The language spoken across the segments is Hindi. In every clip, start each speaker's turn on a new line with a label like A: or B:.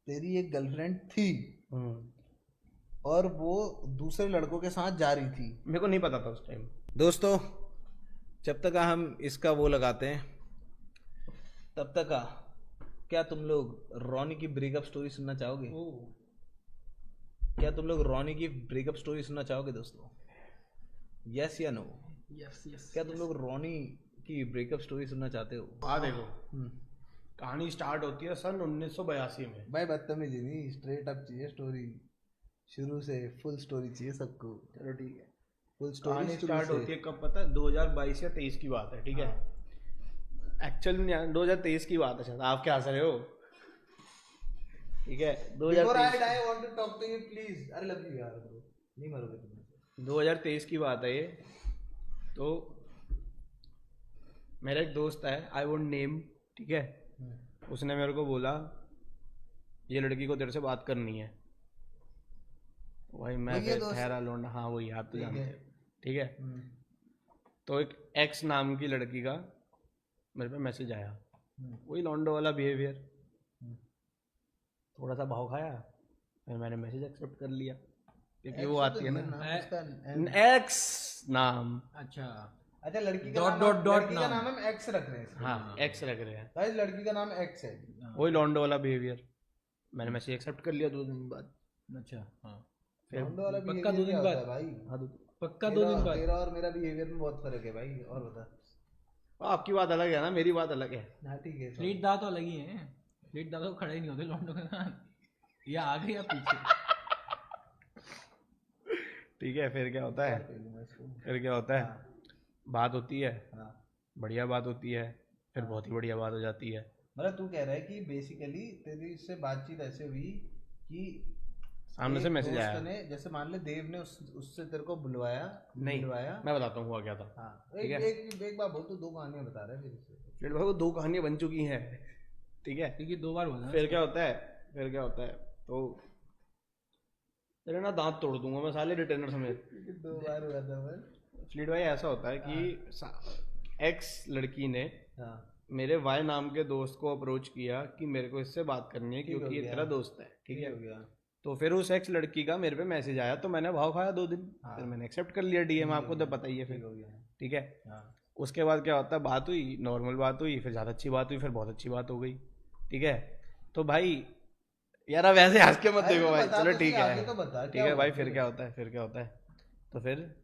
A: तेरी एक गर्लफ्रेंड थी और वो दूसरे लड़कों के साथ जा रही थी।
B: मेरे को नहीं पता था उस टाइम। दोस्तों, जब तक हम इसका वो लगाते हैं तब तक क्या तुम लोग रोनी की ब्रेकअप स्टोरी सुनना चाहोगे? क्या तुम लोग रोनी की ब्रेकअप स्टोरी सुनना चाहोगे दोस्तों? यस या नो?
C: Yes yes.
B: क्या तुम लोग रोनी की ब्रेकअप स्टोरी सुनना चाहते हो?
C: देखो, कहानी स्टार्ट होती है सन 1982 में।
A: भाई बदतमीजी नहीं, स्ट्रेट अप चाहिए स्टोरी, शुरू से फुल स्टोरी चाहिए सबको।
C: चलो ठीक है।
A: फुल स्टोरी
C: कहानी स्टार्ट होती है कब पता है? 2022 या 23 की बात है, ठीक है। एक्चुअल में 2023 की बात है शायद। आप क्या हंस रहे हो? ठीक है, 2023 की बात है ये। तो मेरा एक दोस्त है, आई वोंट नेम, ठीक है। उसने मेरे को बोला ये लड़की को तेरे से बात करनी है। भाई मैं फिर ठहरा लौंडा, हाँ वही, आप तो जानते हैं, ठीक है। तो एक एक्स नाम की लड़की का मेरे पे मैसेज आया, वही लौंडो वाला बिहेवियर। थोड़ा सा भाव खाया, फिर मैंने मैसेज एक्सेप्ट कर लिया क्योंकि वो आती है ना एक्स नाम।
A: अच्छा लड़की का
C: डॉट
A: का नाम हम एक्स रख रहे हैं।
B: हाँ, एक्स रख रहे हैं।
A: गाइस लड़की का नाम एक्स है,
B: वही लौंडो वाला बिहेवियर। मैंने मैसेज एक्सेप्ट कर लिया 2 दिन बाद।
C: अच्छा, हाँ
B: फिर
C: पक्का 2 दिन बाद?
A: भाई
B: हाँ,
C: पक्का 2 दिन बाद।
A: तेरा और मेरा बिहेवियर में बहुत फर्क है भाई। और बता।
B: आपकी बात अलग है ना, मेरी बात अलग है।
A: हाँ ठीक है।
C: फ्लीट दा तो अलग ही है। फ्लीट दा तो खड़े ही नहीं होते लौंडों के साथ, या आगे या पीछे।
B: ठीक है, फिर क्या होता है? फिर क्या होता है? बात होती है, बढ़िया बात होती है, फिर बहुत ही बढ़िया बात हो जाती है।
A: मतलब तू कह रहा है कि बेसिकली तेरी इससे बातचीत ऐसे हुई कि
B: सामने से मैसेज आया,
A: ने जैसे मान ले देव ने उससे तेरे को बुलवाया।
B: नहीं, मैं बताता हूँ हुआ क्या था।
A: हाँ एक बार बोल, तू 2 कहानियां बता रहा है
B: फिर भाई वो 2 कहानियां बन चुकी हैं, ठीक है,
C: क्योंकि 2 बार बोला।
B: फिर क्या होता है तो तेरे ना दांत तोड़ दूंगा मैं साले रिटेनर समेत।
A: 2 बार हुआ था बस।
B: फ्लीट भाई ऐसा होता है कि एक्स लड़की ने मेरे वाई नाम के दोस्त को अप्रोच किया कि मेरे को इससे बात करनी है क्योंकि ये तेरा दोस्त है, ठीक है। तो फिर उस एक्स लड़की का मेरे पे मैसेज आया, तो मैंने भाव खाया 2 दिन। फिर मैंने एक्सेप्ट कर लिया डीएम, आपको तो पता ही है। फिर ठीक है, उसके बाद क्या होता है, बात हुई, नॉर्मल बात हुई, फिर ज़्यादा अच्छी बात हुई, फिर बहुत अच्छी बात हो गई, ठीक है। तो भाई यार अब ऐसे हंस के मत देखो भाई, चलो ठीक है, ठीक है भाई। फिर क्या होता है तो फिर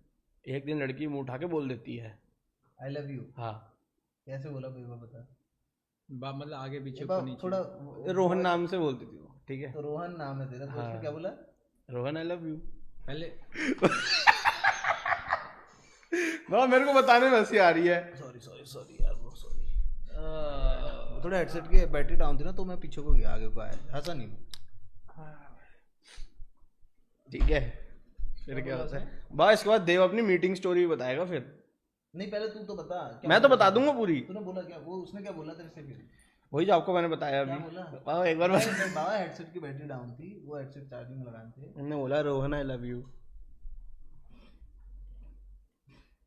B: एक दिन लड़की मुंह उठा के बोल देती है
A: आई लव यू।
B: हाँ।
A: कैसे बोला कोई बता?
C: मतलब आगे पीछे
A: थोड़ा
B: रोहन नाम से बोलती थी वो, ठीक है।
A: तो रोहन नाम है तेरा, तो उसने क्या बोला?
B: Rohan I love you.
C: पहले
B: बाबा मेरे को बताने में हंसी आ रही है।
A: सॉरी यार, वो सॉरी। थोड़ा हेडसेट की बैटरी डाउन थी ना, तो मैं पीछे को गया, आगे को आया, हंसा नहीं।
B: ठीक है, फिर क्या होता है बस इसके बाद देव अपनी मीटिंग स्टोरी बताएगा। फिर
A: नहीं, पहले तू तो बता।
B: मैं तो बता दूंगा पूरी।
A: तूने बोला क्या? वो उसने क्या बोला तेरे से? फिर
B: वही जो आपको मैंने बताया अभी। बाबा एक बार
A: बाबा हेडसेट की बैटरी डाउन थी, वो हेडसेट चार्जिंग में लगाए थे।
B: मैंने बोला रोहन आई लव यू।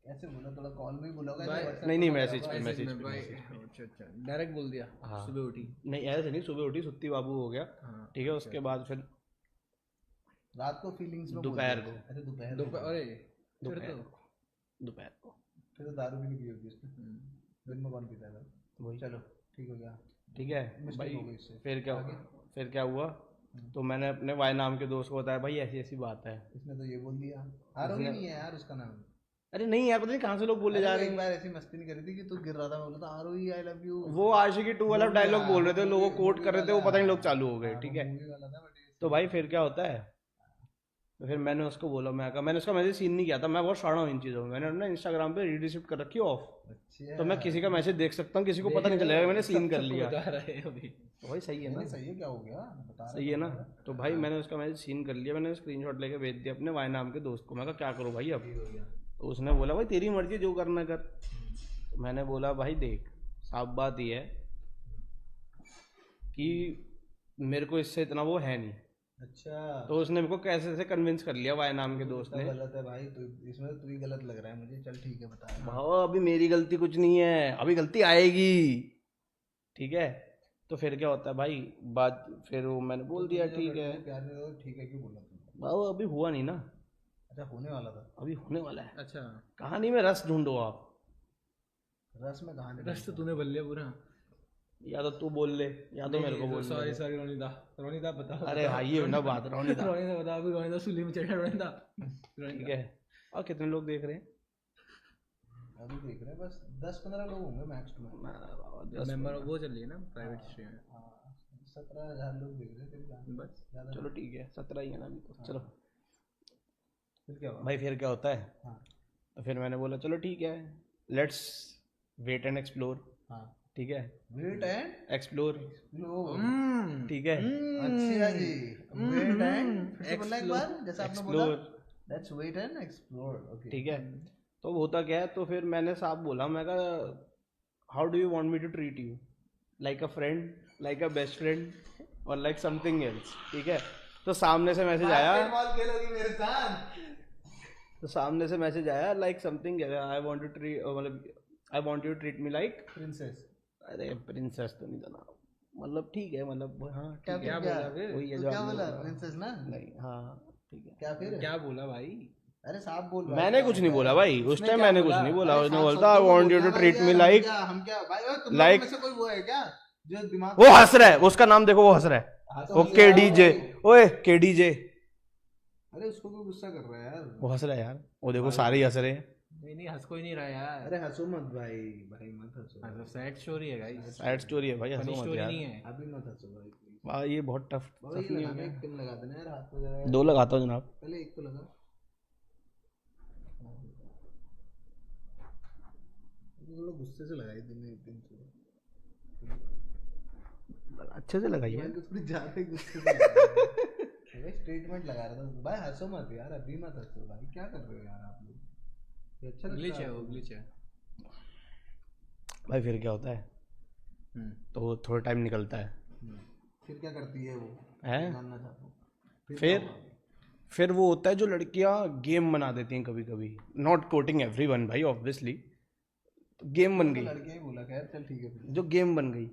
A: ऐसे बोला, थोड़ा कॉल में ही बोला होगा।
B: नहीं मैसेज पे
C: अच्छा डायरेक्ट बोल दिया। सुबह उठी?
B: नहीं ऐसे नहीं, सुबह उठी, सुत्ती बाबू हो गया, ठीक है। उसके बाद फिर
A: रात को फीलिंग्स में
B: दोपहर को।
A: अच्छा दोपहर
B: को
A: फिर तो दारू भी नहीं पी होगी उसने। दिन में कौन पीता है? वही। चलो ठीक हो गया,
B: ठीक है भाई। फिर क्या हुआ, तो मैंने अपने वाई नाम के दोस्त को बताया भाई ऐसी ऐसी बात है।
A: इसने तो ये बोल दिया, आरोही नहीं है यार उसका नाम।
B: अरे नहीं यार, पता नहीं कहाँ से लोग बोले जा रहे हैं।
A: एक बार ऐसी मस्ती नहीं करी थी कि तू गिर रहा था, मैं बोला था आरोही आई लव यू।
B: वो आशिकी 2 वाला डायलॉग बोल रहे थे, लोगों कोट कर रहे थे, वो पता नहीं लोग चालू हो गए, ठीक है। तो भाई फिर क्या होता है, तो फिर मैंने उसको बोला, मैंने उसका मैसेज सीन नहीं किया था, मैं बहुत शाणा हूँ इन चीज़ों में। मैंने अपना इंस्टाग्राम पे रीड रिसीव कर रखी ऑफ, तो मैं किसी का मैसेज देख सकता हूँ, किसी को पता नहीं चलेगा मैंने सीन कर लिया। तो भाई सही है ना?
A: सही है, क्या हो गया?
B: सही है ना? तो भाई मैंने उसका मैसेज सीन कर लिया, मैंने स्क्रीनशॉट लेके भेज दिया अपने वाई नाम के दोस्त को। मैं कहा क्या करूँ भाई अब? तो उसने बोला भाई तेरी मर्जी, जो करना कर। तो मैंने बोला भाई देख, साफ बात ये है कि मेरे को इससे इतना वो है नहीं।
A: अच्छा,
B: तो उसने मेरे को कैसे से कन्विंस कर लिया वाई नाम के दोस्त ने।
A: गलत है भाई, तो इसमें तू ही गलत लग रहा है मुझे। चल ठीक है, बता।
B: भाव अभी मेरी गलती कुछ नहीं है, अभी गलती आएगी, ठीक है।
C: तो फिर क्या होता है भाई, बात फिर वो मैंने बोल दिया ठीक है।
A: प्यार नहीं हुआ, ठीक है क्यों बोला तुमने?
C: वो अभी हुआ नहीं ना,
A: अच्छा होने वाला था।
C: अभी होने वाला है।
B: अच्छा
C: कहानी में रस ढूंढो आप।
A: रस में कहानी
B: रस तो तूने बोल लिया पूरा।
C: या तो तू बोल ले या तो मेरे को बोल
B: सॉरी
C: ले।
B: सॉरी रोनिता, रोनिता बताओ।
C: अरे हाँ ये ना बात रोनिता।
B: रोनिता बताओ, अभी रोनिता सुली में चढ़ा रोनिता।
C: ठीक है, और कितने लोग देख रहे हैं?
A: अभी देख रहे हैं बस 10-15 लोग होंगे मैक्स टू मैक्स।
B: मेंबर वो चल रही है ना प्राइवेट स्ट्रीम में।
A: 17,000 लोग देख रहे थे
B: बस
A: ज़्यादा।
C: चलो ठीक है, 17 ही है ना अभी तो। चलो
A: फिर क्या हुआ?
C: भाई फिर क्या होता है,
A: हाँ
C: तो फिर मैंने बोला चलो ठीक है, लेट्स वेट एंड एक्सप्लोर।
A: हाँ
C: ठीक है,
A: वेट एंड
C: एक्सप्लोर।
A: लो।
C: ठीक है,
A: अच्छा जी, वेट एंड फिर से बोलना एक बार जैसा आपने बोला।
C: Explore.
A: Let's wait and explore. Okay
C: ठीक है, तो होता क्या है, तो फिर मैंने साफ बोला, मैं कहा how do you want me to treat you, like a friend, like a best friend, और लाइक समथिंग एल्स। ठीक है, तो सामने से मैसेज आया,
A: बास्केटबॉल खेलोगी मेरे साथ?
C: तो सामने से मैसेज आया like something, I want to treat, मतलब I want you to treat me like
A: princess.
C: अरे प्रिंसेस तो नहीं था ना, मतलब ठीक है, मतलब हाँ ठीक
A: क्या
C: है,
A: बोला
B: फिर?
C: वही है
A: तो
C: जो
A: क्या
C: आपने
A: बोला?
C: बोला।
A: प्रिंसेस ना?
C: नहीं हाँ ठीक है,
A: क्या फिर?
B: क्या बोला भाई?
A: अरे साफ बोल भाई,
C: मैंने
A: क्या
C: कुछ नहीं
A: बोला?
C: बोला भाई, उस
A: उसने
C: टाइम
A: क्या
C: मैंने कुछ
A: बोला?
C: नहीं बोला।
A: अरे
C: उसने
A: साफ
C: बोलता
A: शब्दों
C: आई
A: में
C: वांट यू
A: बोलना
C: टू
A: भाई
C: ट्रीट
A: यार,
C: मी लाइक,
A: हम क्या भाई, ओए, तुम
C: like-
A: लोगों में से कोई वो है क्या जो दिमाग
C: वो हंस रहा है, उसका नाम देखो वो हंस रहा है,
A: हाँ, तो
C: वो
A: हंस
C: के
A: रहा है
C: डी जे,
A: भाई।
C: ओए के डी जे,
A: अरे उसको क्यों गुस्सा कर रहा है यार?
C: वो हंस रहा है यार, वो देखो सारे ही हंस रहे हैं।
B: नहीं नहीं, हंस कोई नहीं रहा यार।
A: अरे हंसो मत भाई, भाई मत हंसो।
B: सैड स्टोरी है गाइस,
C: सैड स्टोरी है भाई,
B: फनी
C: हंसो मत
B: स्टोरी
C: यार।
B: नहीं है।
A: अभी मत हंसो भाई प्लीज।
C: वाह ये बहुत टफ
A: बाबा ये
C: नहीं हो
A: लगाना,
C: गया।
A: एक पिन लगा देना यार हाथ में जरा।
C: 2 लगाता हूँ जनाब।
A: पहले एक तो लगा। ये लोग गुस्से से लगाई दिन में, एक दिन से
C: अच्छे से लगाइए।
A: भाई तो थोड़ी ज्यादा ही गुस्से से लगा रहा है। भाई स्टेटमेंट लगा रहा था भाई, हंसो मत यार, अभी मत हंसो भाई, क्या कर रहे हो यार आप लोग? ये अच्छा
B: ग्लिच
A: लगता
B: है, वो
A: आपको?
B: ग्लिच है।
C: भाई फिर क्या होता है, तो थोड़ा टाइम निकलता है,
A: फिर क्या करती है वो?
C: हैं?
A: जानना चाहता हूँ। क्या
C: फिर
A: हुआ?
C: फिर वो होता है जो लड़कियां गेम बना देती हैं कभी कभी, नॉट कोटिंग एवरीवन भाई ऑब्वियसली, तो गेम बन
A: तो
C: गई,
A: लड़कियां ही बोला, खैर चल ठीक है फिर।
C: जो गेम बन गई।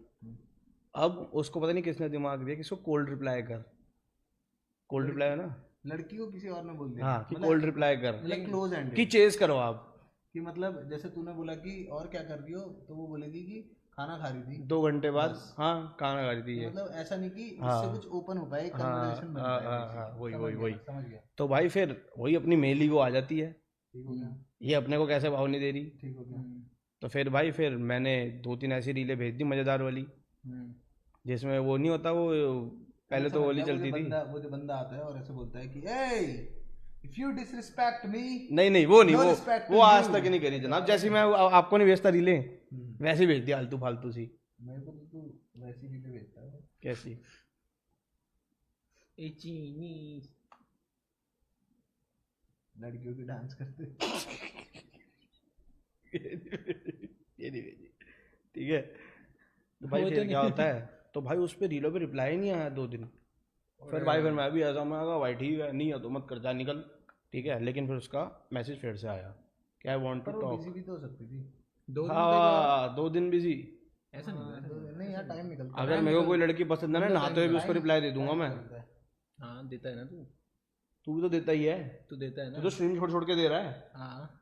C: अब उसको पता नहीं किसने दिमाग दिया कि इसको कोल्ड रिप्लाई कर, कोल्ड रिप्लाई है ना,
A: लड़की को किसी और ने बोल दिया,
C: हाँ कि कोल्ड रिप्लाई कर,
A: मतलब क्लोज एंड
C: कि चेज करो आप।
A: कि मतलब जैसे तूने बोला कि और क्या कर रही हो, तो वो बोलेगी कि खाना खा रही थी।
C: 2 घंटे बाद हाँ खाना खा रही थी ये।
A: मतलब ऐसा नहीं कि
C: हाँ।
A: इससे कुछ ओपन हो पाए,
C: हाँ,
A: कन्वर्सेशन बन
C: हाँ,
A: पाए।
C: हाँ,
A: basically।
C: हाँ, वही,
A: समझ
C: वही,
A: गया,
C: वही।
A: समझ गया।
C: तो भाई फिर वही अपनी मेल ईगो आ जाती है,
A: ठीक हो गया,
C: ये अपने को कैसे भाव नहीं दे रही।
A: ठीक हो गया।
C: तो फिर भाई फिर मैंने 2-3 ऐसी रीलें भेज दी मज़ेदार वाली, जिसमें वो नहीं होता, वो पहले तो
A: समझ
C: वाली
A: गया,
C: चलती थी।
A: वो जो बंदा आता है और ऐसे बोलता है कि ए इफ यू डिसरिस्पेक्ट मी।
C: नहीं वो नहीं,
A: No respect
C: वो
A: to
C: आज
A: you।
C: तक ही नहीं करी जनाब, जैसी मैं आपको नहीं भेजता रीलें, वैसे ही भेज दिया आलतू फालतू सी।
A: मेरे को तो तू वैसी चीजें भेजता है।
C: कैसी?
B: ए चीनी
A: लड़कियों की डांस करते।
C: ये नहीं भेजी, ठीक है। तो भाई
B: वो
C: फिर
B: तो
C: क्या होता है, तो भाई उस पे रीलों पे रिप्लाई ही नहीं आया 2 दिन। फिर भाई फिर मैं भी ऐसा, मैं कहा भाई ठीक है, नहीं है तो मत कर, जा निकल, ठीक है। लेकिन फिर उसका मैसेज फिर से आया कि आई वांट टू
A: पर वो
C: टॉक।
A: बिजी भी तो हो सकती थी।
B: 2 दिन
C: हाँ 2 दिन बिजी।
B: ऐसा नहीं होता है।
A: नहीं यार, टाइम निकलता
C: अगर मेरे को कोई लड़की पसंद है ना, नहाते हुए भी उसको रिप्लाई दे दूंगा मैं।
B: हाँ देता है ना
C: तू भी तो देता ही है,
B: तू देता है
C: तू
B: ना।
C: तो स्ट्रीम छोड़ छोड़ के दे रहा है,
B: हाँ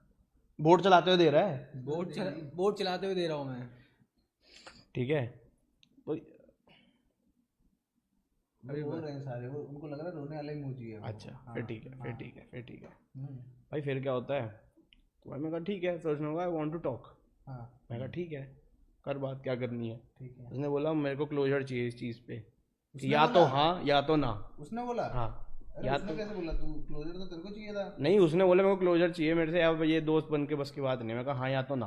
C: बोर्ड चलाते हुए दे रहा है,
B: बोर्ड चलाते हुए दे रहा हूँ मैं।
C: ठीक है। तो
A: अभी बोल रहे हैं सारे, वो उनको लग रहा है रोने वाला इमोजी है वो।
C: अच्छा फिर ठीक है, फिर ठीक है, फिर ठीक है।
A: हम्म,
C: भाई फिर क्या होता है, तो भाई मैं कहा ठीक है, फिर उसने कहा आई वांट टू टॉक।
A: हाँ
C: मैं कहा ठीक है, कर बात, क्या करनी है।
A: ठीक है।
C: उसने बोला मेरे को क्लोजर चाहिए इस चीज़ पे,
A: उसने
C: कि या तो
A: बोला?
C: हाँ या तो ना।
A: उसने बोला?
C: हाँ
A: अरे
C: या
A: उसने
C: तो
A: कैसे बोला? तू क्लोजर तो तेरे को चाहिए था।
C: नहीं, उसने बोला मेरे को क्लोजर चाहिए मेरे से, अब ये दोस्त बन के बस की बात नहीं। मैं कहा हाँ या तो ना।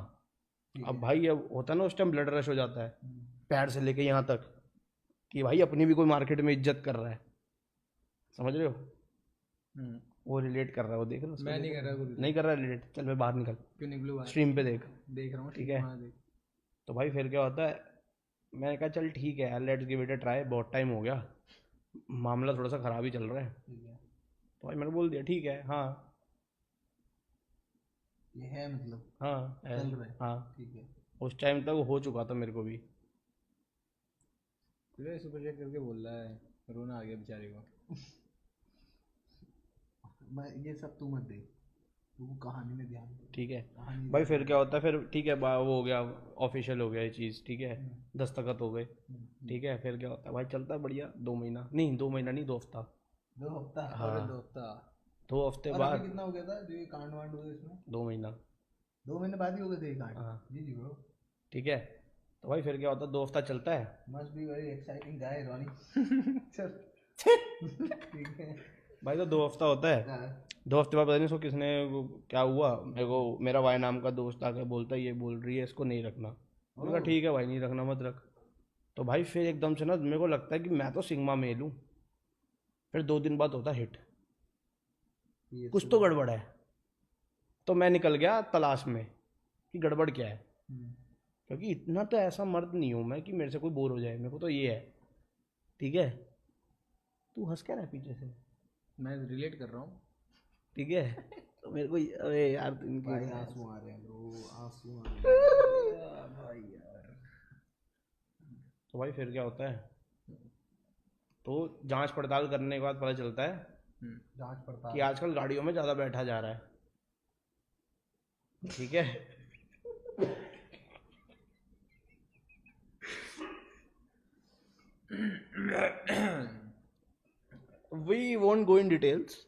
A: ठीक
C: अब भाई अब होता है ना उस टाइम ब्लड रश हो जाता है,
A: हम्म,
C: पैर से लेके यहाँ तक, कि भाई अपनी भी कोई मार्केट में इज्जत कर रहा है, समझ रहे हो। वो रिलेट कर रहा है, वो देख रहे हो उसको?
B: मैं नहीं कर रहा कुछ।
C: नहीं कर रहा रिलेट, चल मैं बाहर निकल,
B: क्यों निकलू बाहर?
C: स्ट्रीम पे देख।
B: देख रहा हूँ
C: ठीक है।
B: हाँ, देख।
C: तो भाई फिर क्या होता है, मैंने कहा चल ठीक है यार, let's give it a try, बहुत टाइम हो गया, मामला थोड़ा सा ख़राब ही चल रहा है।
A: ठीक है।
C: तो भाई मैंने बोल दिया ठीक है, हाँ
A: ये है मतलब
C: हाँ है,
A: चल रहा है।
C: हाँ।
A: ठीक है।
C: उस टाइम तक हो चुका था मेरे को भी। पूरे सुपर चैट करके बोल रहा है, रोना आ गया बेचारे को।
A: मैं ये सब तू मत दे, तू कहानी में ध्यान दे।
B: ठीक है
A: कहानी
B: भाई, फिर क्या होता है फिर, ठीक है वो हो गया, ऑफिशियल हो गया ये चीज़, ठीक है, दस्तखत हो गए, ठीक है। फिर क्या होता है भाई, चलता है बढ़िया 2 महीना, नहीं 2 महीना नहीं, 2 हफ्ता।
A: 2 हफ्ता?
B: हाँ।
C: अरे 2 हफ्ता।
B: 2 हफ्ते
A: और
B: बाद
A: अभी कितना हो गया था जो ये कांड वांड हुए इसमें?
B: 2 महीना।
A: 2 महीने बाद ही हो गए थे ये कांड?
B: हाँ।
A: जी ब्रो।
B: ठीक है, तो भाई फिर क्या होता है, 2 हफ्ता चलता है।
A: Must be very exciting guy Ronnie. चल ठीक है
B: भाई तो 2 हफ्ता होता है,
A: हाँ।
B: 2 हफ्ते बाद पता नहीं उसको किसने क्या हुआ, मेरे को मेरा वाई नाम का दोस्त आके बोलता है ये बोल रही है इसको नहीं रखना। मैंने कहा ठीक है भाई नहीं रखना मत रख। तो भाई फिर एकदम से ना मेरे को लगता है कि मैं तो सिग्मा मेल हूँ। फिर 2 दिन बाद होता है हिट, कुछ तो गड़बड़ है। तो मैं निकल गया तलाश में कि गड़बड़ क्या है, क्योंकि इतना तो ऐसा मर्द नहीं हूँ मैं कि मेरे से कोई बोर हो जाए। मेरे को तो ये है, ठीक है। तू हंस क्या रहा है पीछे से?
C: मैं रिलेट कर रहा हूँ,
B: ठीक है। तो मेरे को अरे यार
A: भाई आंसू आ रहे हैं ब्रो, आंसू आ रहे हैं भाई यार।
B: तो भाई फिर क्या होता है, तो जांच पड़ताल करने के बाद पता चलता है
A: जांच पड़ताल
B: कि आजकल गाड़ियों में ज़्यादा बैठा जा रहा है, ठीक है। We won't go in details,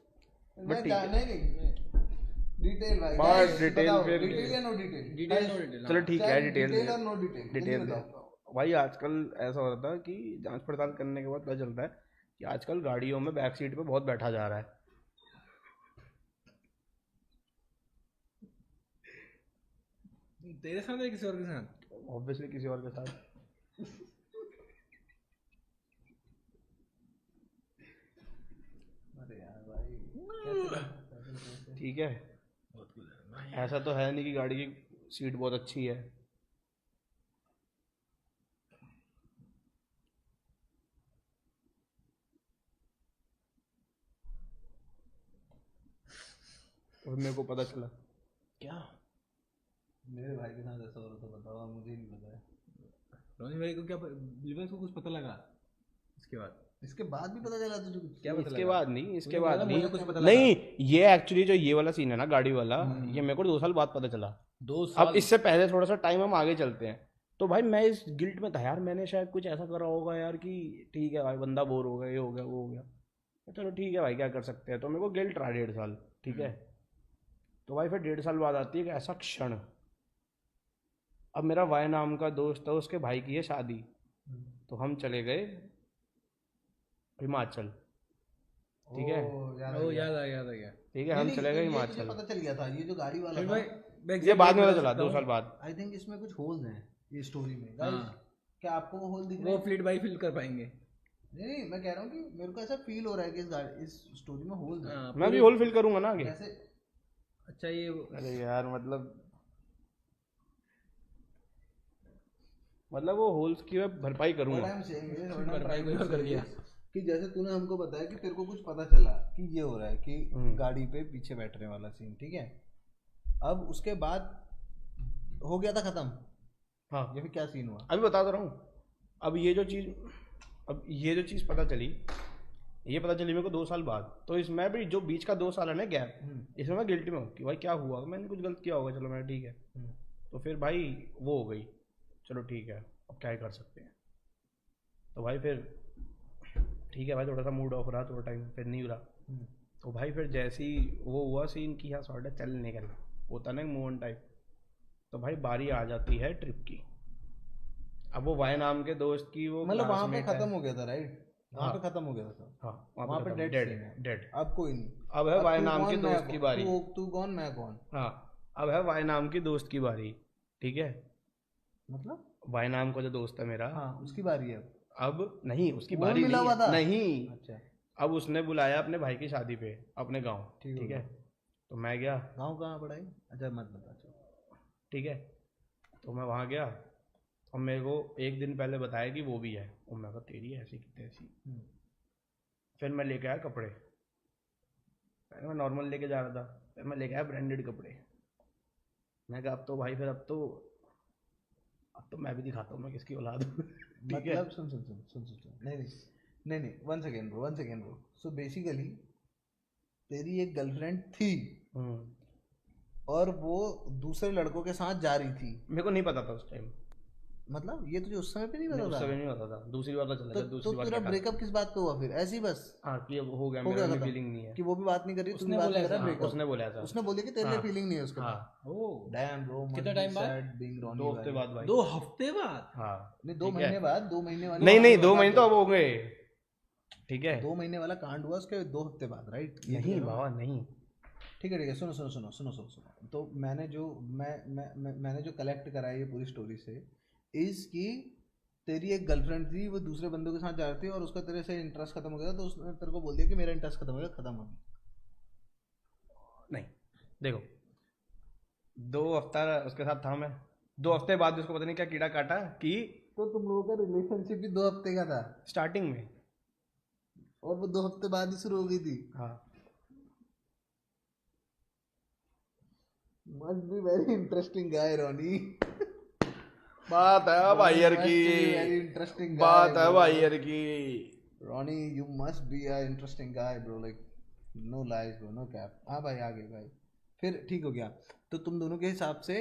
A: मैं नहीं डिटेल भाई,
B: बस डिटेल फिर
A: डिटेल या no detail?
C: Detail no detail.
B: चलो ठीक है, डिटेल
A: डिटेल और नो डिटेल,
B: डिटेल भाई आजकल ऐसा हो रहा था कि जांच पड़ताल करने के बाद पता चलता है कि आजकल गाड़ियों में बैक सीट पे बहुत बैठा जा रहा है।
C: तेरे साथ या किसी और के साथ?
B: ऑब्वियसली किसी और के साथ।
A: अरे यार भाई
B: ठीक है, ऐसा तो है नहीं कि गाड़ी की सीट बहुत अच्छी है। और मेरे को पता चला
C: क्या
A: मेरे भाई के साथ ऐसा हो रहा था, बताओ, मुझे नहीं पता है।
C: रोनी भाई को क्या बिल्कुल को कुछ पता लगा इसके बाद?
A: इसके बाद भी पता चला तुझे कुछ?
C: क्या पता
B: इसके
C: लगा?
B: बाद नहीं, इसके
C: मुझे
B: बाद
C: लगा
B: नहीं,
C: मुझे कुछ पता
B: नहीं ये एक्चुअली जो ये वाला सीन है ना गाड़ी वाला, ये मेरे को 2 साल बाद पता चला।
C: 2
B: अब
C: साल?
B: इससे पहले थोड़ा सा टाइम हम आगे चलते हैं। तो भाई मैं इस गिल्ट में था यार, मैंने शायद कुछ ऐसा करा होगा यार कि ठीक है भाई बंदा बोर हो गया, ये हो गया वो हो गया, चलो ठीक है भाई क्या कर सकते हैं। तो मेरे को गिल्ट रहा 1.5 साल, ठीक है। तो भाई फिर 1.5 साल बाद आती है एक ऐसा क्षण, अब मेरा वाई नाम का दोस्त है, उसके भाई की है शादी, तो हम चले गए हिमाचल, ठीक है।
C: ओ याद आ गया।
B: ठीक है, हम चले गए हिमाचल।
A: पता चल गया था ये जो गाड़ी वाला
C: फिर
A: था,
C: भाई
B: ये बाद में पता चला 2 साल बाद।
A: आई थिंक इसमें कुछ होल्स हैं ये स्टोरी में।
C: हाँ।
A: गाइस क्या आपको वो होल दिख रहे
C: वो
A: हैं?
C: फ्लिट बाई फिल कर पाएंगे।
A: नहीं मैं कह रहा हूँ कि मेरे को ऐसा फील हो रहा है कि इस स्टोरी में होल्स हैं।
C: हाँ,
B: मैं भी होल फिल करूंगा ना आगे।
A: कैसे?
C: अच्छा ये
B: अरे यार मतलब वो होल्स की मैं भरपाई
A: What
B: करूंगा।
A: I'm saying is, what I'm
C: भरपाई
A: trying
C: कोई
A: to
C: और कर
A: say
C: दिया।
A: is कि जैसे तूने हमको बताया कि तेरे को कुछ पता चला कि ये हो रहा है कि गाड़ी पे पीछे बैठने वाला सीन, ठीक है। अब उसके बाद हो गया था खत्म।
B: हाँ,
A: ये फिर क्या सीन हुआ?
B: अभी बता तो रहा हूँ। अब ये जो चीज़ पता चली, ये पता चली मेरे को 2 साल बाद। तो इसमें भी जो बीच का 2 साल है ना गैप, इसमें मैं गिल्टी में हूँ कि भाई क्या हुआ, मैंने कुछ गलत किया होगा, चलो मैं ठीक है। तो फिर भाई वो हो गई, चलो ठीक है अब क्या ही कर सकते हैं। तो भाई फिर ठीक है भाई, थोड़ा सा मूड ऑफ रहा थोड़ा टाइम, फिर नहीं रहा। तो भाई फिर जैसे ही वो हुआ सीन की हाँ सॉर्ट है चल निकल होता ना मूव ऑन टाइप, तो भाई बारी आ जाती है ट्रिप की। अब वो वाई नाम के दोस्त की वो
A: मतलब वहां पे
B: classmate है।
A: खत्म हो गया था, राइट? वहां पे खत्म हो गया था।
B: हाँ
A: वहां पे
B: डेड।
A: अब कोई नहीं।
B: अब है वाई
A: तू
B: नाम
A: कौन,
B: के
A: मैं
B: दोस्त की
A: कौन?
B: बारी।
A: तू कौन मैं कौन?
B: हाँ, अब है वाई नाम की दोस्त की बारी, ठीक है।
A: मतलब
B: वाई नाम का जो दोस्त है मेरा,
A: हाँ उसकी बारी है।
B: अब नहीं उसकी
A: वो
B: बारी
A: मिला हुआ था?
B: नहीं।
A: अच्छा
B: अब उसने बुलाया अपने भाई की शादी पे अपने गांव, ठीक है। तो मैं गया।
A: गाँव कहाँ पड़ा है? अच्छा मत बता,
B: ठीक है। तो मैं वहाँ गया और मेरे को 1 दिन पहले बताया कि वो भी है, और मैं कहा तेरी ऐसी की तैसी। फिर मैं लेके आया कपड़े, पहले मैं नॉर्मल लेके जा रहा था, फिर मैं लेके आया ब्रांडेड कपड़े। मैं कहा अब तो भाई फिर अब तो मैं भी दिखाता हूँ मैं किसकी औलाद हूँ।
A: मतलब सुन नहीं 1 सेकेंड ब्रो। सो बेसिकली तेरी एक गर्लफ्रेंड थी और वो दूसरे लड़कों के साथ जा रही थी।
B: मेरे को नहीं पता था उस टाइम,
A: मतलब ये तुझे उस समय पे नहीं पता था?
B: उस समय नहीं पता था, दूसरी बार पता चला।
A: तो तेरा ब्रेकअप किस बात पे हुआ फिर? ऐसे ही बस?
B: हाँ कि अब हो गया, मेरा भी फीलिंग नहीं है
A: कि वो भी बात नहीं कर रही, तू भी बात नहीं कर रहा, ब्रेकअप
B: उसने बोला था,
A: उसने बोली कि तेरे लिए फीलिंग नहीं है उसके बाद।
B: ओह
A: डैम ब्रो,
C: कितना टाइम बाद?
B: 2 हफ्ते बाद भाई।
C: 2 हफ्ते बाद?
B: हाँ
A: नहीं 2 महीने बाद, 2 महीने वाला
B: नहीं 2 महीने तो अब हो गए, ठीक है।
A: 2 महीने वाला कांड हुआ उसके 2 हफ्ते बाद, राइट?
B: नहीं बाबा नहीं,
A: ठीक है सुनो। तो मैंने जो कलेक्ट करा है ये पूरी स्टोरी से इज कि तेरी एक गर्लफ्रेंड थी, वो दूसरे बंदों के साथ जा रही थी और उसका तेरे से इंटरेस्ट खत्म हो गया, तो उसने तेरे को बोल दिया कि मेरा इंटरेस्ट खत्म हो गया, खत्म हो गया।
B: नहीं देखो 2 हफ्ता उसके साथ था मैं, 2 हफ्ते बाद उसको पता नहीं क्या कीड़ा काटा कि
A: तो तुम लोगों का रिलेशनशिप भी 2 हफ्ते का था
B: स्टार्टिंग में,
A: और वो 2 हफ्ते बाद ही शुरू हो गई थी।
B: हाँ
A: must be very interesting guy Ronnie.
B: बात है भाई यार की,
A: वेरी इंटरेस्टिंग
B: बात है भाई यार की।
A: Ronnie you must be a interesting guy bro, like no lies bro, no cap. हाँ भाई आगे भाई फिर ठीक हो गया। तो तुम दोनों के हिसाब से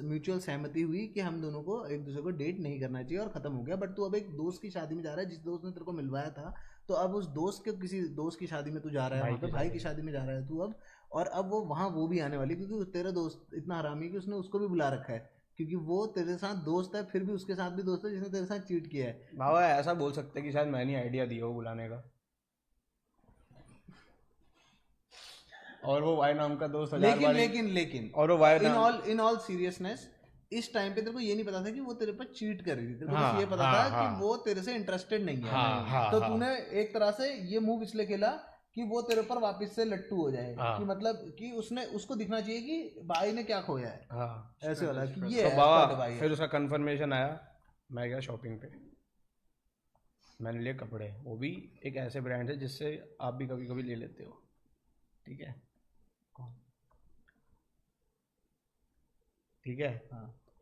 A: म्यूचुअल सहमति हुई कि हम दोनों को एक दूसरे को डेट नहीं करना चाहिए और खत्म हो गया। बट तू अब एक दोस्त की शादी में जा रहा है, जिस दोस्त ने तेरे को मिलवाया था, तो अब उस दोस्त के किसी दोस्त की शादी में तू जा रहा है, वहाँ पे भाई की शादी में जा रहा है तू अब, और अब वो वहाँ वो भी आने वाली, क्योंकि तेरा दोस्त इतना हरामी है कि उसने उसको भी बुला रखा है, क्योंकि वो तेरे साथ दोस्त है, फिर भी उसके साथ भी दोस्त है जिसने तेरे साथ चीट किया है।
B: बाबा ऐसा बोल सकते हैं कि शायद मैंने आइडिया दिया वो बुलाने का, और वो वाई नाम का दोस्त
A: लेकिन
B: और वो वाई
A: इन ऑल सीरियसनेस इस टाइम पे तेरे को ये नहीं पता था कि वो तेरे पर चीट कर रही थी, तेरे को बस ये पता था कि वो तेरे से इंटरेस्टेड नहीं है। तो तूने एक तरह से ये मूव इसलिए खेला कि वो तेरे पर वापस से लट्टू हो जाए, कि मतलब कि उसको दिखना चाहिए कि भाई ने क्या खोया है, ऐसे वाला कि ये है भाई।
B: फिर उसका कंफर्मेशन आया, मैं गया शॉपिंग पे, मैंने लिए कपड़े, वो भी एक ऐसे ब्रांड है जिससे आप भी कभी कभी ले लेते हो, ठीक है ठीक है।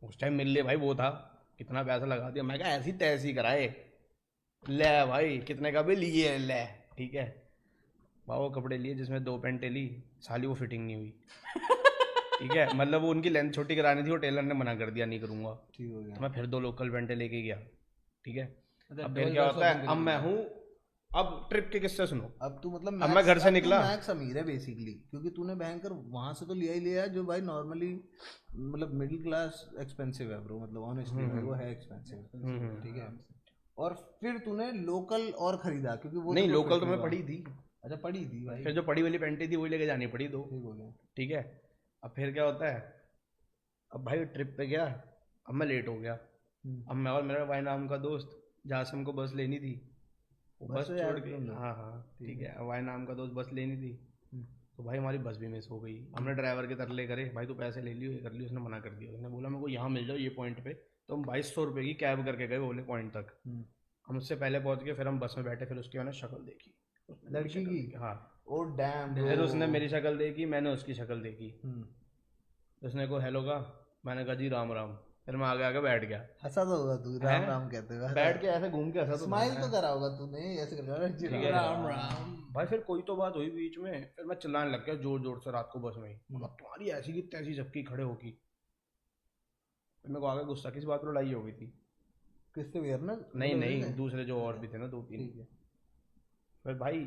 B: उस टाइम मिल ले भाई, वो था कितना पैसा लगा दिया, मैं कहा ऐसी तैसी कराए, ले भाई कितने का भी लिए ले, ठीक है। वो कपड़े लिए जिसमें 2 पैंटें ली, साली वो फिटिंग नहीं हुई ठीक है, मतलब वो उनकी लेंथ छोटी करानी थी, वो टेलर ने मना कर दिया नहीं करूंगा, ठीक हो गया। तो मैं फिर 2 लोकल पैंटें लेके गया, ठीक है। अब फिर क्या होता है, अब मैं हूँ, अब ट्रिप के किस्से सुनो।
A: अब तू मतलब
B: अब मैं घर से निकला,
A: मैक्स अमीर है बेसिकली, क्योंकि तूने भयंकर वहां से तो लिया ही लिया जो भाई नॉर्मली मतलब मिडिल क्लास एक्सपेंसिव है ब्रो, मतलब ऑनेस्टली वो है एक्सपेंसिव, ठीक है। और फिर तूने लोकल और खरीदा, क्योंकि वो
B: नहीं लोकल तो मैं पड़ी थी।
A: अच्छा पड़ी थी भाई,
B: फिर जो पड़ी वाली पैंटी थी वही लेके जानी पड़ी 2, ठीक हो गया, ठीक है। अब फिर क्या होता है, अब भाई ट्रिप पे गया, अब मैं लेट हो गया, अब मैं और मेरा भाई नाम का दोस्त, जहाँ से हमको बस लेनी थी, बस छोड़ के, हाँ ठीक है, वाई नाम का दोस्त बस लेनी थी, तो भाई हमारी बस भी मिस हो गई। हमने ड्राइवर के तरले करे, भाई तू पैसे ले लियो, ये कर लियो, उसने मना कर दिया, उसने बोला मेरे को यहाँ मिल जाओ ये पॉइंट पे, तो हम 2200 रुपये की कैब करके गए बोले पॉइंट तक, हम उससे पहले पहुँच गए, फिर हम बस में बैठे, फिर उसकी मैंने शक्ल देखी
A: लड़की की,
B: हाँ
A: ओ डैम,
B: फिर उसने मेरी शक्ल देखी, मैंने उसकी शक्ल देखी, उसने को हेलो कहा, मैंने कहा जी राम राम, फिर मैं आगे बैठ गया।
A: हंसा तो होगा तू, राम राम कहते हुए
B: बैठ के ऐसे घूम के हंसा, तो
A: स्माइल तो करा होगा तूने, ऐसे कर राम राम
B: भाई। फिर कोई तो बात हुई बीच में, फिर मैं चिल्लाने लग गया जोर जोर से रात को बस में ही, तुम्हारी ऐसी की तैसी झपकी खड़े होगी, फिर मेरे को आगे गुस्सा, किस बात पर लड़ाई हो गई थी,
A: किससे भी ना,
B: नहीं दूसरे जो और भी थे ना 2-3, फिर भाई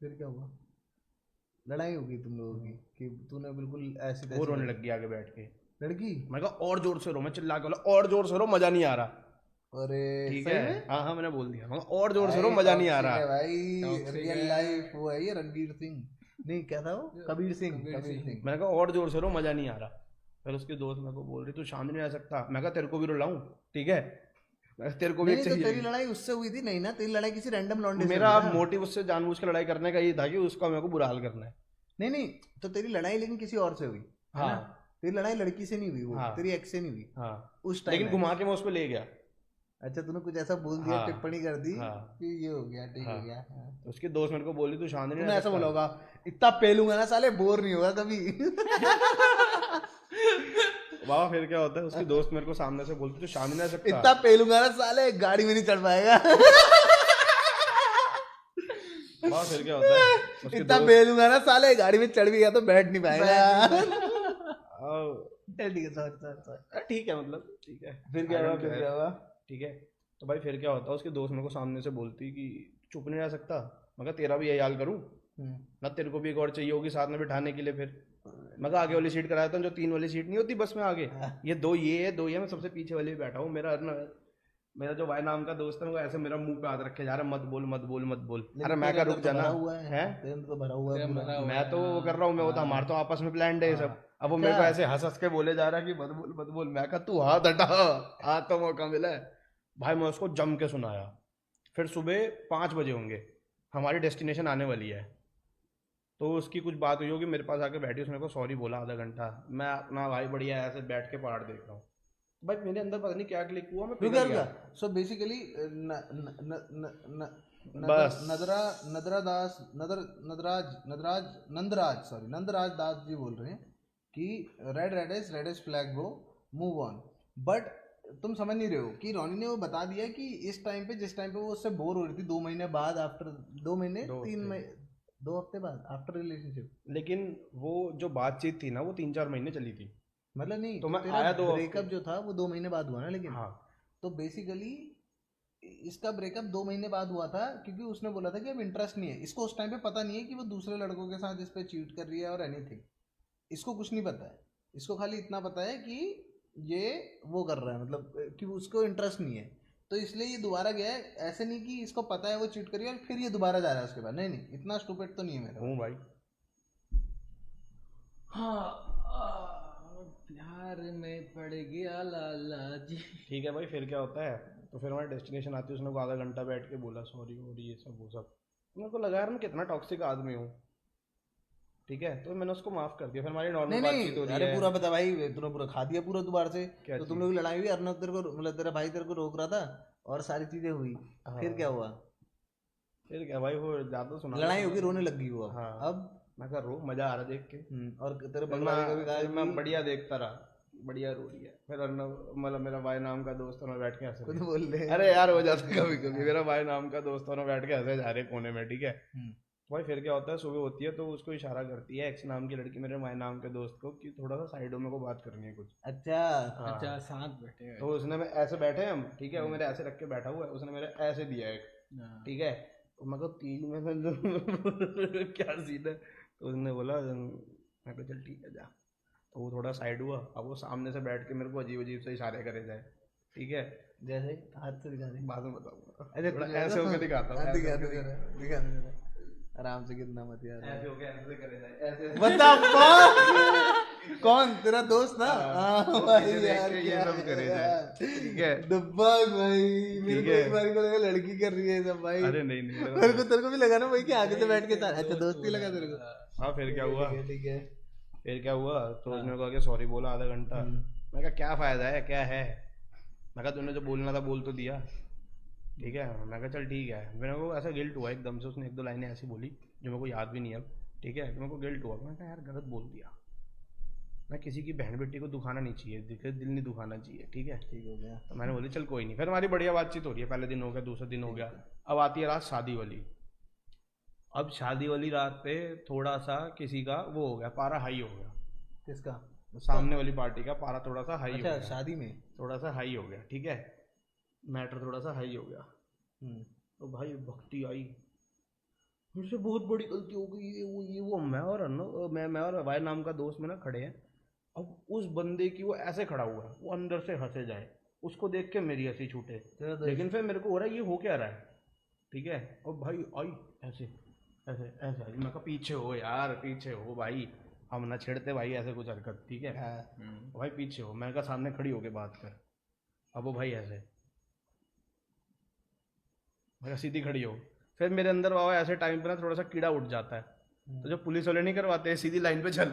A: फिर क्या हुआ, लड़ाई होगी तुम लोगों की कि तूने बिल्कुल ऐसी
B: वो रोने लग गया आगे बैठ के,
A: लड़की,
B: मैं कहा और जोर से रो, मैं चिल्ला के बोला और जोर से रो, मजा नहीं आ रहा,
A: अरे
B: ठीक है, हाँ मैंने बोल दिया, मैं और जोर से रो, मजा नहीं आ रहा
A: भाई, रियल लाइफ वो है ये, रणवीर सिंह नहीं क्या था वो, कबीर सिंह,
B: मैंने कहा और जोर से रो, मजा नहीं आ रहा। फिर उसके दोस्त मेरे को बोल रही तू शांत नहीं रह सकता, मैं कहा तेरे को भी रुलाऊं, ठीक है, तेरे को भी
A: तो तेरी लड़ाई उससे हुई थी नहीं ना, तेरी लड़ाई किसी रैंडम लौंडे से,
B: मेरा मोटिव उससे जानबूझ के लड़ाई करने का ये था कि उसका मेरे को बुरा हाल करना है।
A: नहीं तो तेरी लड़ाई लेकिन किसी और से हुई, हाँ तेरी लड़ाई लड़की से नहीं हुई, वो तेरी एक्स से नहीं हुई,
B: हाँ
A: उस टाइम,
B: लेकिन घुमा के मैं उसको ले गया।
A: अच्छा तूने कुछ ऐसा बोल दिया, टिप्पणी कर दी कि ये हो गया, ठीक हो गया।
B: उसके दोस्त मेरे को बोली तू शांत नहीं,
A: ऐसा बोला होगा इतना पेलूंगा ना साले, बोर नहीं होगा कभी
B: बाबा फिर क्या होता है, उसकी दोस्त मेरे को सामने से बोलती, तो शाम नहीं आ सकता।
A: इतना पेलूंगा ना साले, गाड़ी में नहीं चढ़ पाएगा।
B: बाबा फिर क्या होता है, उसकी
A: इतना पेलूंगा ना साले, गाड़ी में चढ़ भी गया तो बैठ नहीं पाएगा।
B: ठीक है, सॉरी ठीक है, मतलब ठीक है।
A: फिर क्या हुआ, फिर क्या हुआ?
B: ठीक है, तो भाई फिर क्या होता है, उसके दोस्त मेरे को सामने से बोलती कि चुप नहीं रह सकता। मैं कहा तेरा भी यही हाल करूं ना, तेरे को भी एक और चाहिए होगी साथ में बिठाने के लिए। फिर मैं कहा आगे वाली सीट कराया था, जो 3 वाली सीट नहीं होती बस में आगे, ये 2 ये है 2 ये, मैं सबसे पीछे वाले बैठा हूँ। मेरा जो वाई नाम का दोस्त है, वो ऐसे मेरा मुंह पे हाथ रखे जा रहा है, मत बोल मत बोल मत बोल। अरे मैं क्या रुक जाना है,
A: तो भरा हुआ है पूरा।
B: मैं तो वो कर रहा हूँ, मैं वो तो हमारे तो आपस में प्लान है ये सब। अब वो मेरे को ऐसे हंस हंस के बोले जा रहा है कि मत बोल मत बोल। मैं कहा तू हाथ हटा, हाथ तो मौका मिला है भाई। मैं उसको जम के सुनाया। फिर सुबह 5 बजे होंगे, हमारी डेस्टिनेशन आने वाली है, तो उसकी कुछ बात हुई होगी, मेरे पास आके बैठी, उसने को सॉरी बोला आधा घंटा। मैं अपना भाई बढ़िया ऐसे बैठ के पहाड़ देख रहा हूँ। भाई मेरे अंदर पता नहीं क्या क्लिक हुआ, मैं पिघल गया।
A: सो बेसिकली
B: बस
A: नंदराज दास जी बोल रहे हैं कि red is flag bro, move on. But तुम समझ नहीं रहे हो कि रॉनी ने वो बता दिया कि इस टाइम पे, जिस टाइम पे वो उससे बोर हो रही थी 2 महीने बाद, आफ्टर 2 महीने 2 हफ्ते बाद आफ्टर रिलेशनशिप।
B: लेकिन वो जो बातचीत थी ना, वो 3-4 महीने चली थी।
A: मतलब नहीं
B: तो मैं आया 2
A: ब्रेकअप जो था वो 2 महीने बाद हुआ ना, लेकिन
B: हाँ,
A: तो बेसिकली इसका ब्रेकअप 2 महीने बाद हुआ था, क्योंकि उसने बोला था कि अब इंटरेस्ट नहीं है। इसको उस टाइम पे पता नहीं है कि वो दूसरे लड़कों के साथ इस पे चीट कर रही है और एनीथिंग, इसको कुछ नहीं पता है। इसको खाली इतना पता है कि ये वो कर रहा है, मतलब कि उसको इंटरेस्ट नहीं है, तो इसलिए ये दोबारा गया है। ऐसे नहीं कि इसको पता है वो चीट करी और फिर ये दोबारा जा रहा है उसके बाद, नहीं नहीं, इतना स्टूपिड तो नहीं है मेरा।
B: हूँ भाई।
C: हाँ, प्यार में पड़ गया लाला जी।
B: ठीक है भाई, फिर क्या होता है, तो फिर हमारी डेस्टिनेशन आती है, उसने को आधा घंटा बैठ के बोला सॉरी वॉरी ये सब वो सब। मेरे को लगा यार मैं कितना टॉक्सिक आदमी हूँ, ठीक है, तो मैंने उसको माफ कर दिया। फिर हमारी नॉर्मल बातचीत हो रही है।
A: अरे पूरा बता भाई, तूने पूरा खा दिया पूरा दोबारा से। तो तुम लोग की लड़ाई हुई, अर्नब तेरे को, मतलब तेरा भाई तेरे को रोक रहा था और सारी चीजें हुई। फिर क्या हुआ?
B: फिर क्या भाई, वो ज्यादा सुना,
A: लड़ाई होगी, रोने लग गई वो।
B: हाँ, अब मैं कर रो, मजा आ रहा देख के।
A: और तेरे बगल का भी कहा
B: मैं बढ़िया देखता रहा, बढ़िया रो रही है। फिर अर्नब, मतलब मेरा भाई नाम का दोस्त, और बैठ के हंस रहे,
A: बोल रहे,
B: अरे यार हो जाता कभी कभी। मेरा भाई नाम का दोस्त, और बैठ के हंसे जा रहे कोने में, ठीक है। भाई फिर क्या होता है, सुबह होती है तो उसको इशारा करती है एक्स नाम की लड़की मेरे माय नाम के दोस्त को कि थोड़ा सा साइडों में को बात करनी है कुछ।
A: अच्छा
B: हाँ।
C: अच्छा, साथ बैठे हैं।
B: तो उसने, मैं ऐसे बैठे हम, ठीक है, वो मेरे ऐसे रख के बैठा हुआ है, उसने मेरे ऐसे दिया एक, ठीक है, तो मैं कहा 3 में से क्या सीन है। तो उसने बोला, मैं कहा चल ठीक है जा। तो वो थोड़ा साइड हुआ, अब वो सामने से बैठ के मेरे को अजीब अजीब से इशारे करे जाए, ठीक है,
A: जैसे हाथ से दिखा दे,
B: बाद में बताऊंगा।
A: अच्छा
B: ऐसे होके दिखाता हूँ,
A: दिखा दे आराम से, कितना मत यार,
B: ऐसे होके ऐसे करे जाए, ऐसे
A: बता कौन तेरा दोस्त ना? भाई यार
B: ये सब करे जाए, ठीक है,
A: डब्बा भाई, मेरे को एक बार को लगा लड़की कर रही है सब भाई।
B: अरे नहीं नहीं,
A: तेरे को भी लगा ना वही कि आगे से बैठ के था। अच्छा दोस्ती लगा तेरे को?
B: हाँ। फिर क्या हुआ,
A: ठीक है,
B: फिर क्या हुआ, तो उसने कहा कि सॉरी बोला आधा घंटा। मैं कहा क्या फायदा है, क्या है, मैं कहा तूने जो बोलना था बोल तो दिया, ठीक है। मैं कहा चल ठीक है। मेरे को ऐसा गिल्ट हुआ एकदम से, उसने 1-2 लाइनें ऐसी बोली जो मेरे को याद भी नहीं है अब, ठीक है, तो मेरे को गिल्ट हुआ। मैं कहा यार गलत बोल दिया, मैं किसी की बहन बेटी को दुखाना नहीं चाहिए, दिल नहीं दुखाना चाहिए, ठीक है,
A: ठीक हो गया।
B: तो मैंने बोली चल कोई नहीं। फिर हमारी बढ़िया बातचीत हो रही है, पहले दिन हो गया, दूसरा दिन हो गया, अब आती है रात शादी वाली। अब शादी वाली रात पे थोड़ा सा किसी का वो हो गया, पारा हाई हो गया।
A: किसका?
B: सामने वाली पार्टी का पारा थोड़ा सा हाई हो गया,
A: शादी में
B: थोड़ा सा हाई हो गया, ठीक है, मैटर थोड़ा सा हाई हो गया। तो भाई भक्ति आई, मुझसे बहुत बड़ी गलती हो गई, ये वो मैं और वाई नाम का दोस्त में ना खड़े हैं। अब उस बंदे की वो ऐसे खड़ा हुआ है, वो अंदर से हंसे जाए, उसको देख के मेरी हंसी छूटे, लेकिन फिर मेरे को हो रहा है ये हो क्या रहा है, ठीक है। और भाई आई ऐसे ऐसे ऐसे आई, मैं कहा पीछे हो यार, पीछे हो भाई, हम ना छेड़ते भाई ऐसे कुछ हरकत, ठीक है। भाई पीछे हो, मैं कहा सामने खड़ी होके बात कर। अब वो भाई ऐसे, मैं सीधी खड़ी हो। फिर मेरे अंदर बाबा ऐसे टाइम पे ना थोड़ा सा कीड़ा उठ जाता है, तो जो पुलिस वाले नहीं करवाते सीधी लाइन पे चल,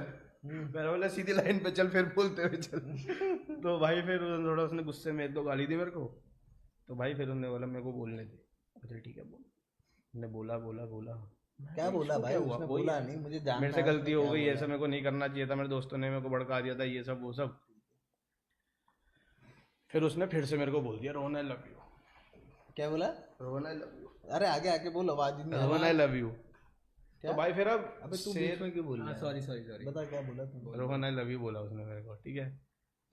B: मैंने बोला सीधी लाइन पे चल, फिर बोलते हुए चल। तो भाई फिर थोड़ा उसने गुस्से में 1-2 गाली दी मेरे को, तो भाई फिर उन्होंने बोला मेरे को बोलने दे। अच्छा ठीक है बोल। मैंने बोला बोला बोला,
A: क्या बोला भाई? उसने बोला नहीं, मुझे जानना
B: मेरे से गलती हो गई, ऐसा मेरे को नहीं करना चाहिए था, मेरे दोस्तों ने मेरे को भड़का दिया था, ये सब वो सब। फिर उसने फिर से मेरे को बोल दिया रोहन आई लव यू।
A: क्या बोला?
B: Rohan I love you.
A: अरे आगे आके बोल, आवाज ही नहीं।
B: Rohan I love you. तो भाई फिर अब
A: अबे तू बीच में क्यों बोल रहा है?
D: सॉरी
A: बता क्या बोला तू?
B: रोहन आई लव यू बोला उसने मेरे को, ठीक है।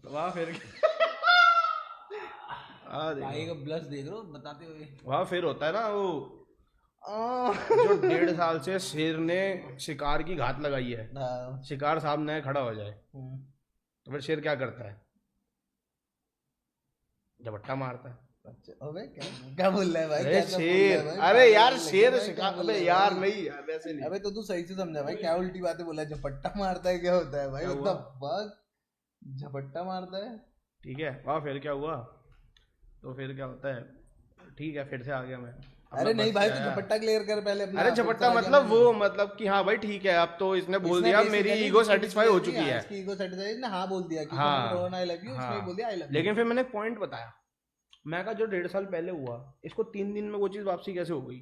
B: तो वहाँ फिर
D: भाई का ब्लश देख लो बताते हुए।
B: वहाँ फिर होता है ना वो जो 1.5 साल से शेर ने शिकार की घात लगाई है, शिकार सामने खड़ा हो जाए तो फिर शेर क्या करता है? झपट्टा मारता है।
A: अच्छा, अबे क्या बोल रहा है भाई?
B: अरे शेर, अरे यार शेर शिकार, अबे यार नहीं यार वैसे नहीं।
A: अबे तो तू सही से समझा भाई, क्या उल्टी बातें बोला? झपट्टा मारता है क्या होता है भाई? मतलब झपट्टा मारता है,
B: ठीक है। वहाँ फिर क्या हुआ? तो फिर क्या होता है, ठीक है फिर से आ गया मैं।
A: अरे नहीं भाई, तू झपट्टा क्लियर कर पहले अपना।
B: अरे झपट्टा मतलब वो मतलब कि हाँ भाई ठीक है, अब तो इसने बोल दिया, मेरी ईगो सेटिस्फाई हो चुकी है।
A: ईगो सेटिस्फाई ने हाँ बोल दिया कि रोहन आई लव यू, इसने बोल दिया आई लव यू।
B: लेकिन फिर मैंने पॉइंट बताया, मैं कहा जो 1.5 साल पहले हुआ इसको 3 दिन में वो चीज वापसी कैसे हो गई?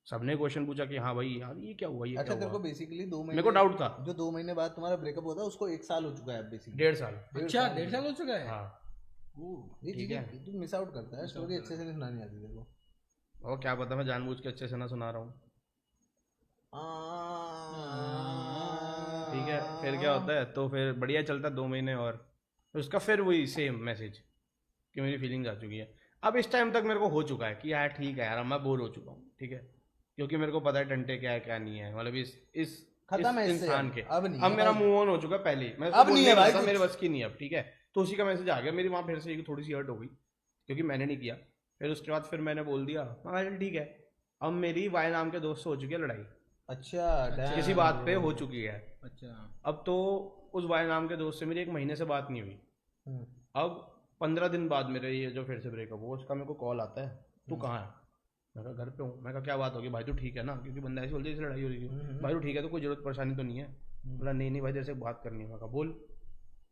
B: सबने क्वेश्चन पूछा कि हाँ भाई यार ये क्या हुआ, ये
A: अच्छा
B: क्या
A: तेरे
B: हुआ?
A: को बेसिकली 2 महीने,
B: मेरे को डाउट था।
A: जो 2 महीने बाद तुम्हारा ब्रेकअप हुआ था उसको 1 साल हो चुका है बेसिकली।
B: 1.5 साल।
D: अच्छा 1.5 साल हो चुका है।
B: हाँ
A: ये चीजें तू मिस आउट करता है, स्टोरी अच्छे से नहीं सुनानी आती तेरे को।
B: और क्या पता मैं जानबूझ के अच्छे से ना सुना रहा हूँ, ठीक है। फिर क्या होता है, तो फिर बढ़िया चलता 2 महीने और उसका फिर वही सेम मैसेज कि मेरी फीलिंग्स आ चुकी है। अब इस टाइम तक मेरे को हो चुका है कि यार ठीक है यार, मैं बोर हो चुका हूँ, ठीक है, क्योंकि मेरे को पता है टंटे क्या है क्या नहीं है, मतलब इस
A: खत्म है
B: इंसान के।
A: अब नहीं,
B: अब मेरा मूव ऑन हो चुका है पहले, मैं
A: अब नहीं है भाई,
B: मेरे बस की नहीं अब, ठीक है। तो उसी का मैसेज आ गया, मेरी वहाँ फिर से थोड़ी सी हर्ट हो गई क्योंकि मैंने नहीं किया। फिर उसके बाद फिर मैंने बोल दिया चल ठीक है। अब मेरी वाई नाम के दोस्त से हो चुकी है लड़ाई।
A: अच्छा,
B: किसी बात पे हो चुकी है।
D: अच्छा, अब
B: तो उस वाई नाम के दोस्त से मेरी 1 महीने से बात नहीं हुई। अब 15 दिन बाद मेरे ये जो फिर से ब्रेकअप हुआ उसका मेरे को कॉल आता है, तू कहाँ है? मैं कहा घर पे हूँ। मैं कहा क्या बात होगी? भाई तू ठीक है ना? क्योंकि बंदा ऐसे बोलते लड़ाई हो रही है। भाई तू ठीक है तो कोई जरूरत परेशानी तो नहीं है? बोला नहीं भाई तेरे से बात करनी है। मैं कहा बोल।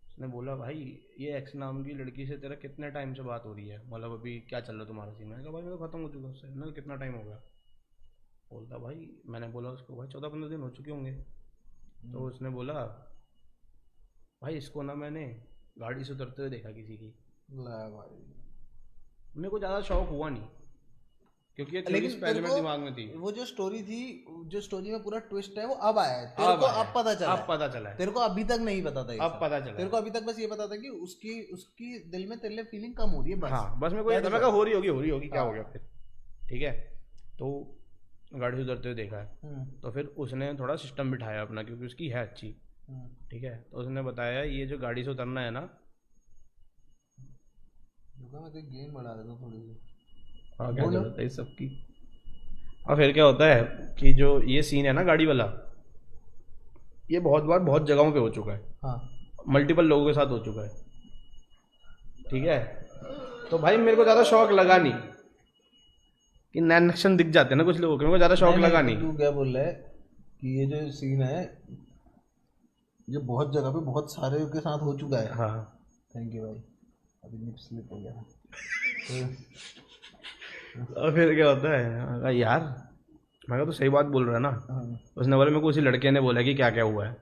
B: उसने बोला भाई ये एक्स नाम की लड़की से तेरा कितने टाइम से बात हो रही है, मतलब अभी क्या चल रहा है तुम्हारा सीन? मैंने कहा भाई मैं तो खत्म हो चुका उससे। मैंने कितना टाइम हो गया? बोलता भाई, मैंने बोला उसको भाई 14-15 दिन हो चुके होंगे। तो उसने बोला भाई इसको ना मैंने गाड़ी से उतरते हुए देखा किसी की।
A: भाई
B: मेरे को ज़्यादा शौक हुआ नहीं क्योंकि ये थ्योरीज पहले मेरे दिमाग में थी।
A: वो जो स्टोरी थी, जो स्टोरी में पूरा ट्विस्ट है वो अब आया है तेरे को, अब पता चला,
B: अब पता चला है
A: तेरे को अभी तक नहीं पता था,
B: अब पता चला।
A: तेरे को अभी तक बस ये पता था कि उसकी दिल में तेरे लिए फीलिंग कम हो रही है बस।
B: हाँ बस मेरे को ये था, मैं कहा हो रही होगी क्या हो गया फिर, ठीक है। तो गाड़ी से उतरते हुए देखा है तो फिर उसने थोड़ा सिस्टम बिठाया अपना, क्योंकि उसकी है अच्छी, ठीक है। तो उसने बताया ये जो गाड़ी से उतरना है ना,
A: मैं तो गेम बढ़ा देता हूं थोड़ी सी।
B: हाँ क्या जरूरत है इस सब की। और फिर क्या होता है कि जो ये सीन है ना गाड़ी वाला, ये बहुत बार बहुत जगहों पे हो चुका है।
A: हाँ
B: मल्टीपल लोगों के साथ हो चुका है, ठीक है। तो भाई मेरे को ज़्यादा शौक लगा नहीं कि नैन एक्शन दिख जाते हैं ना कुछ लोगों के, मेरे को ज़्यादा शौक लगा नहीं।
A: तू क्या बोल रहा है कि ये जो सीन है ये बहुत जगह पे बहुत सारे के साथ हो चुका है।
B: हाँ
A: थैंक यू भाई, अभी निप स्लिप हो गया।
B: और फिर क्या होता है यार, मैं कहा तो सही बात बोल रहा है ना। उसने बोला मेरे को उसी लड़के ने बोला कि क्या क्या हुआ है।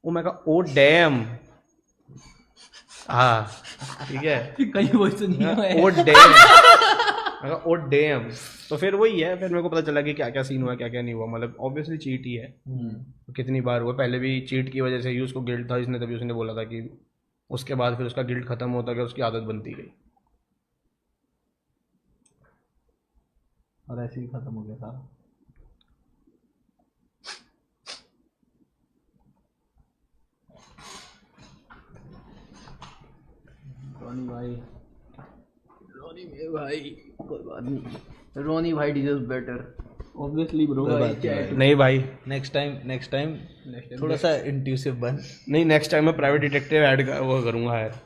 B: वो मैं कहा ओ डैम, हाँ ठीक है
D: कहीं वो तो नहीं है।
B: ओ डैम, मैं कहा ओ डैम। तो फिर वही है, फिर मेरे को पता चला कि क्या क्या सीन हुआ क्या क्या नहीं हुआ। मतलब ऑब्वियसली चीट ही है, कितनी बार हुआ, पहले भी चीट की वजह से ही उसको गिल्ट था, इसने तभी उसने बोला था कि उसके बाद फिर उसका गिल्ट खत्म होता गया, उसकी आदत बनती गई
A: और ऐसे ही खत्म हो गया सारा।
D: रोनी भाई कोई बात नहीं, रोनी भाई डिजर्व्स बेटर ऑब्वियसली ब्रो।
B: नहीं भाई
A: नेक्स्ट टाइम थोड़ा सा इंट्यूसिव बन।
B: नहीं नेक्स्ट टाइम मैं प्राइवेट डिटेक्टिव ऐड वो करूँगा यार।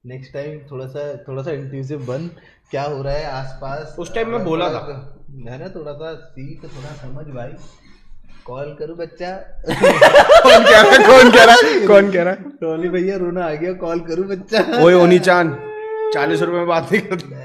A: नेक्स्ट टाइम थोड़ा सा इंट्यूसिव बन, क्या हो रहा है आसपास।
B: उस टाइम मैं बोला था
A: है ना, थोड़ा सा सीख, थोड़ा समझ भाई। कॉल करूं बच्चा?
B: कौन कह रहा है?
A: रोनी भैया रोना आ गया, कॉल करूं बच्चा?
B: ओए ओनी चांद 40 रुपए में बात नहीं करते।